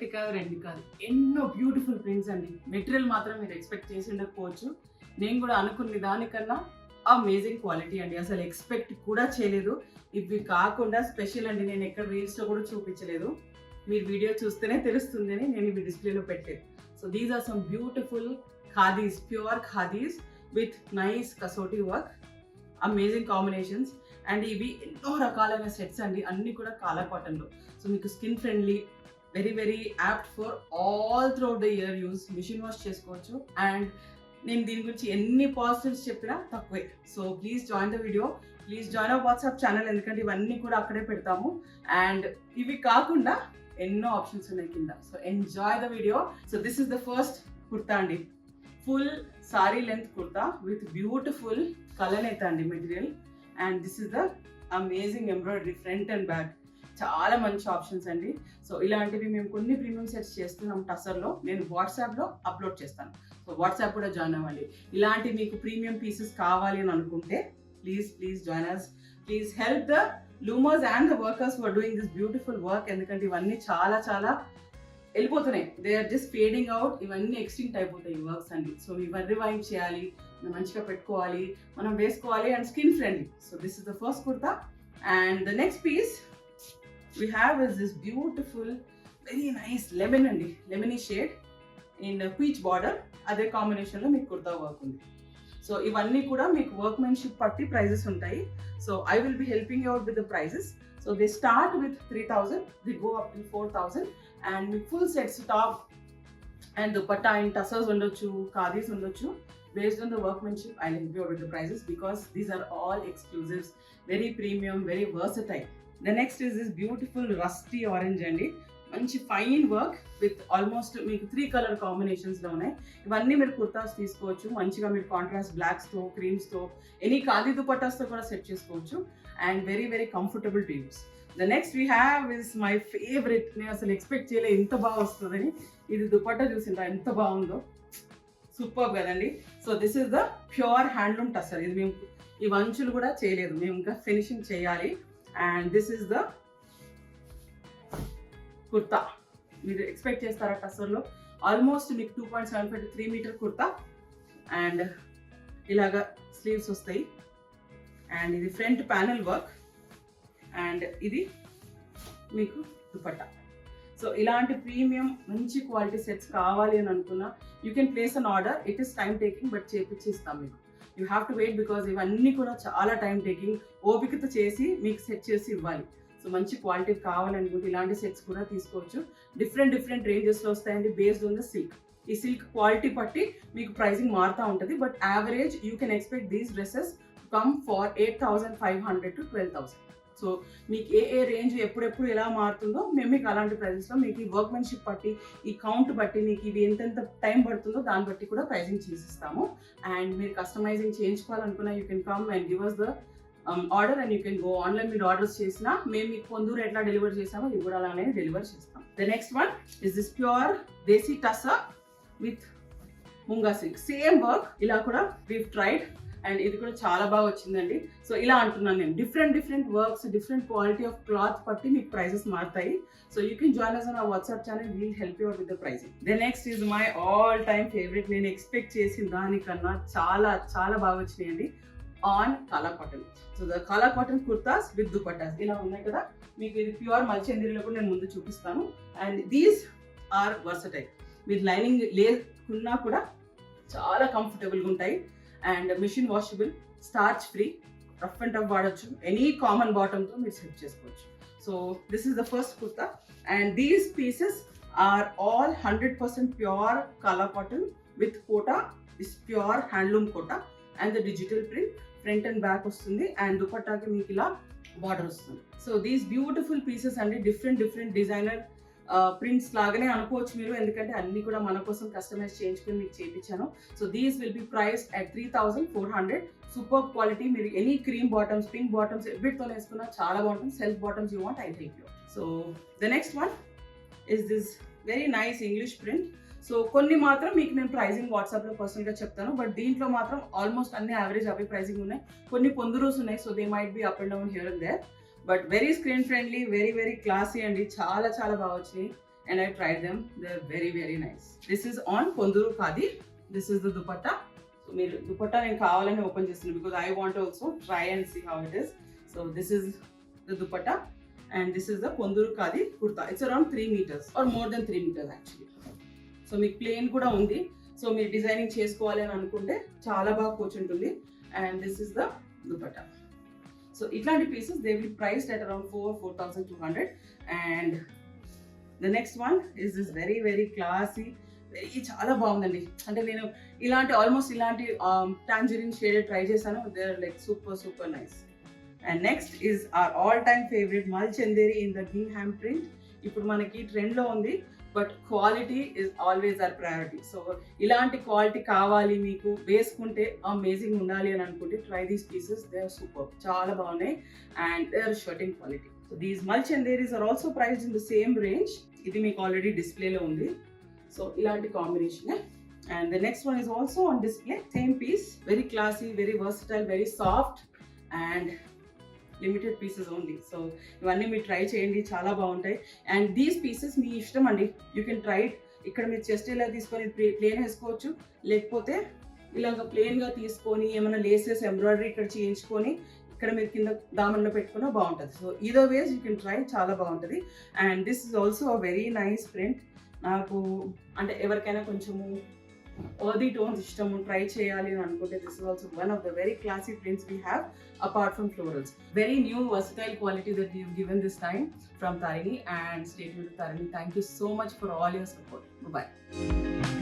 ఒకటి కాదు రెండు కాదు ఎన్నో బ్యూటిఫుల్ ప్రింట్స్ అండి. మెటీరియల్ మాత్రం మీరు ఎక్స్పెక్ట్ చేసి ఉండకపోవచ్చు. నేను కూడా అనుకున్న దానికన్నా అమేజింగ్ క్వాలిటీ అండి. అసలు ఎక్స్పెక్ట్ కూడా చేయలేదు. ఇవి కాకుండా స్పెషల్ అండి, నేను ఎక్కడ రీల్స్లో కూడా చూపించలేదు. మీరు వీడియో చూస్తేనే తెలుస్తుంది అని నేను ఇవి డిస్ప్లేలో పెట్టలేదు. So these are some beautiful khadis, pure khadis with nice kasuti work, amazing combinations. And ఇవి ఎన్నో రకాలైన సెట్స్ అండి, అన్నీ కూడా కాలా కాటన్లో. సో మీకు skin friendly, very very apt for all throughout the year use. Machine wash చేసుకోవచ్చు. అండ్ నేను దీని గురించి ఎన్ని పాజిటివ్స్ చెప్పినా తక్కువే. So please join the video, please join our WhatsApp channel, ఎందుకంటే ఇవన్నీ కూడా అక్కడే పెడతాము. అండ్ ఇవి కాకుండా ఎన్నో ఆప్షన్స్ ఉన్నాయి కింద. So enjoy the video. So this is the first kurta అండి, full sari length kurta with beautiful కలనేత అండి material. And this is the amazing embroidery front and back. చాలా మంచి ఆప్షన్స్ అండి. సో ఇలాంటివి మేము కొన్ని ప్రీమియం సెట్స్ చేస్తున్నాం టసర్లో. నేను వాట్సాప్లో అప్లోడ్ చేస్తాను. సో వాట్సాప్ కూడా జాయిన్ అవ్వండి. ఇలాంటి మీకు ప్రీమియం పీసెస్ కావాలి అని అనుకుంటే please join us. Please help the loomers and the workers who are doing this beautiful work. ఎందుకంటే ఇవన్నీ చాలా చాలా వెళ్ళిపోతున్నాయి. They are just fading out. ఇవన్నీ ఎక్స్టింక్ట్ అయిపోతాయి ఈ వర్క్స్ అండి. సో ఇవి రివైండ్ చేయాలి, మనం మంచిగా పెట్టుకోవాలి, మనం వేసుకోవాలి. And skin friendly. So this is the first kurta. And the next piece we have is this beautiful, very nice lemon అండి, lemony shade in peach border. అదే కాంబినేషన్లో మీకు కుర్తా వర్క్ ఉంది. సో ఇవన్నీ కూడా మీకు వర్క్మెన్షిప్ పట్టి ప్రైజెస్ ఉంటాయి. So I will be helping you out with the prices. So they start with 3,000, they go up to 4,000. And మీకు full sets top and dupatta and tussars ఉండొచ్చు, ఖాదీస్ ఉండొచ్చు. Based on the workmanship, I'll help you out with the prices because these are all exclusives, very premium, very versatile. The next is this beautiful rusty orange అండి, మంచి fine work with almost మీకు 3 colour కాంబినేషన్స్లో ఉన్నాయి. ఇవన్నీ మీరు కుర్తాస్ తీసుకోవచ్చు. మంచిగా మీరు contrast బ్లాక్స్తో, క్రీమ్స్తో, any khadi దుపట్టాస్తో కూడా సెట్ చేసుకోవచ్చు. And very very comfortable to use. The next we have is my favourite. నేను అసలు ఎక్స్పెక్ట్ చేయలేదు ఇంత బాగా వస్తుందని. ఇది దుపట్టా చూసిండ్రా ఎంత బాగుందో, సూపర్ కదండి. So this is the pure handloom tussar. ఇది మేము ఈ వంచులు కూడా చేయలేదు, మేము ఇంకా ఫినిషింగ్ చేయాలి. And this is the kurta. మీరు ఎక్స్పెక్ట్ చేస్తారా టసర్లో? ఆల్మోస్ట్ మీకు 2.75 to 3 మీటర్ కుర్తా. అండ్ ఇలాగా స్లీవ్స్ వస్తాయి. అండ్ ఇది ఫ్రంట్ ప్యానల్ వర్క్. అండ్ ఇది మీకు దుపట్టా. సో ఇలాంటి ప్రీమియం మంచి క్వాలిటీ సెట్స్ కావాలి అని అనుకున్నా you can place an order. It is time taking, but చేపించి ఇస్తాం మీకు. You have to wait because ఇవన్నీ కూడా చాలా టైం టేకింగ్. ఓపికతో చేసి మీకు సెట్ చేసి ఇవ్వాలి. సో మంచి క్వాలిటీ కావాలనుకుంటే ఇలాంటి సెట్స్ కూడా తీసుకోవచ్చు. డిఫరెంట్ రేంజెస్లో వస్తాయండి బేస్డ్ ఆన్ ద సిల్క్. ఈ సిల్క్ క్వాలిటీ బట్టి మీకు ప్రైసింగ్ మారుతూ ఉంటుంది. But average you can expect these dresses come for 8,500 to 12,000. So మీకు ఏ రేంజ్ ఎప్పుడెప్పుడు ఎలా మారుతుందో మేము మీకు అలాంటి ప్రైజెస్లో మీకు ఈ వర్క్మెన్షిప్ బట్టి, ఈ కౌంట్ బట్టి, మీకు ఇవి ఎంతెంత టైం పడుతుందో దాన్ని బట్టి కూడా ప్రైజింగ్ చేసిస్తాము. అండ్ మీరు కస్టమైజింగ్ చేయించుకోవాలనుకున్నా you can come and give us the order and you can go. Online మీరు ఆర్డర్స్ చేసినా మేము మీకు పొందూరు ఎట్లా డెలివర్ చేసామో ఇవి కూడా అలానే డెలివర్ చేస్తాం. The next one is this pure desi tussar with munga silk. Same work. ఇలా కూడా వీవ్ ట్రైడ్ అండ్ ఇది కూడా చాలా బాగా వచ్చిందండి. సో ఇలా అంటున్నాను నేను, different works, different quality of cloth బట్టి మీకు ప్రైజెస్ మారుతాయి. So you can join us on our WhatsApp channel. We'll help you out with the pricing. The next is my all time favourite. నేను expect చేసిన దానికన్నా చాలా చాలా బాగా వచ్చినాయండి on Kala cotton. So the Kala cotton kurtas with dupattas ఇలా ఉన్నాయి కదా. మీకు ఇది ప్యూర్ మల్చందిరిలో కూడా నేను ముందు చూపిస్తాను. And these are versatile. మీరు లైనింగ్ లేకున్నా కూడా చాలా కంఫర్టబుల్గా ఉంటాయి. And machine washable, starch free, rough and tough వాడచ్చు. ఎనీ కామన్ బాటమ్తో మీరు సెట్ చేసుకోవచ్చు. So this is the first kurta. And these pieces are all 100% pure kala cotton with kota. Is pure handloom kota and the digital print. Front and back వస్తుంది. And దుపట్టాకి మీకు ఇలా border వస్తుంది. So these beautiful pieces అండి, different designer prints లాగానే అనుకోవచ్చు మీరు, ఎందుకంటే అన్ని కూడా మన కోసం కస్టమైజ్ చేయించుకుని మీకు చేయించాను. So these will be priced at 3,400. Super quality. మీరు any cream bottoms, pink bottoms ఎవ్రీతో వేసుకున్నా చాలా బాగుంటుంది. Self bottoms you want, I help you. So the next one is this very nice English print. So కొన్ని మాత్రం మీకు నేను pricing వాట్సాప్లో పర్సనల్గా చెప్తాను. బట్ దీంట్లో మాత్రం ఆల్మోస్ట్ అన్ని యావరేజ్ అవే ప్రైజింగ్ ఉన్నాయి. కొన్ని పొందురోస్ ఉన్నాయి. So they might be up and down here and there. But very screen friendly, very classy అండి. చాలా బాగా వచ్చినాయి. and I tried them. They're very, very nice. This is on Konduru Khadi. This is the dupatta. So మీరు dupatta నేను కావాలని open చేస్తున్నాను because I want to also try and see how it is. So this is the dupatta and this is the Konduru Khadi kurta. It's around 3 meters or more than 3 meters actually. So మీకు plain కూడా ఉంది. So మీరు designing చేసుకోవాలి అని అనుకుంటే చాలా బాగా కూర్చుంటుంది. And this is the dupatta. So ఇట్లాంటి pieces they will priced at around 4,200. And the next one is this very very classy, very చాలా బాగుందండి. అంటే నేను ఆల్మోస్ట్ ఇలాంటి టాంజరిన్ షేడెడ్ ట్రై చేశాను. They are like super nice. And next is our all time favourite mul Chanderi in the గింగ్హామ్ print. ఇప్పుడు మనకి ట్రెండ్లో ఉంది, but quality is always our priority. So ఇలాంటి క్వాలిటీ కావాలి మీకు, వేసుకుంటే అమేజింగ్ ఉండాలి అని అనుకుంటే try these pieces. They are super, చాలా బాగున్నాయి and they are shirting quality. So these mul Chanderis are also priced in the same range. ఇది మీకు ఆల్రెడీ డిస్ప్లేలో ఉంది. సో ఇలాంటి combination. And the next one is also on display, same piece, very classy, very versatile, very soft and limited pieces only. So ఇవన్నీ మీరు try చేయండి, చాలా బాగుంటాయి. అండ్ దీస్ పీసెస్ మీ ఇష్టం అండి, యూ కెన్ ట్రై ఇట్. ఇక్కడ మీరు చెస్ట్ ఇలా తీసుకొని ప్లేన్ వేసుకోవచ్చు, లేకపోతే ఇలాగ ప్లేన్గా తీసుకొని ఏమైనా లేసెస్ ఎంబ్రాయిడరీ ఇక్కడ చేయించుకొని ఇక్కడ మీరు కింద దామన్లో పెట్టుకున్నా బాగుంటుంది. సో ఈదో వేస్ యూ కెన్ ట్రై, చాలా బాగుంటుంది. And this is also a very nice print. నాకు అంటే ఎవరికైనా కొంచెము earthy tones ఇష్టము, ట్రై చేయాలి అని అనుకుంటే this is also one of the very classy prints we have apart from florals. Very new versatile quality that we've given this time from Tarini, and stay tuned to Tarini. Thank you so much for all your support. Bye bye.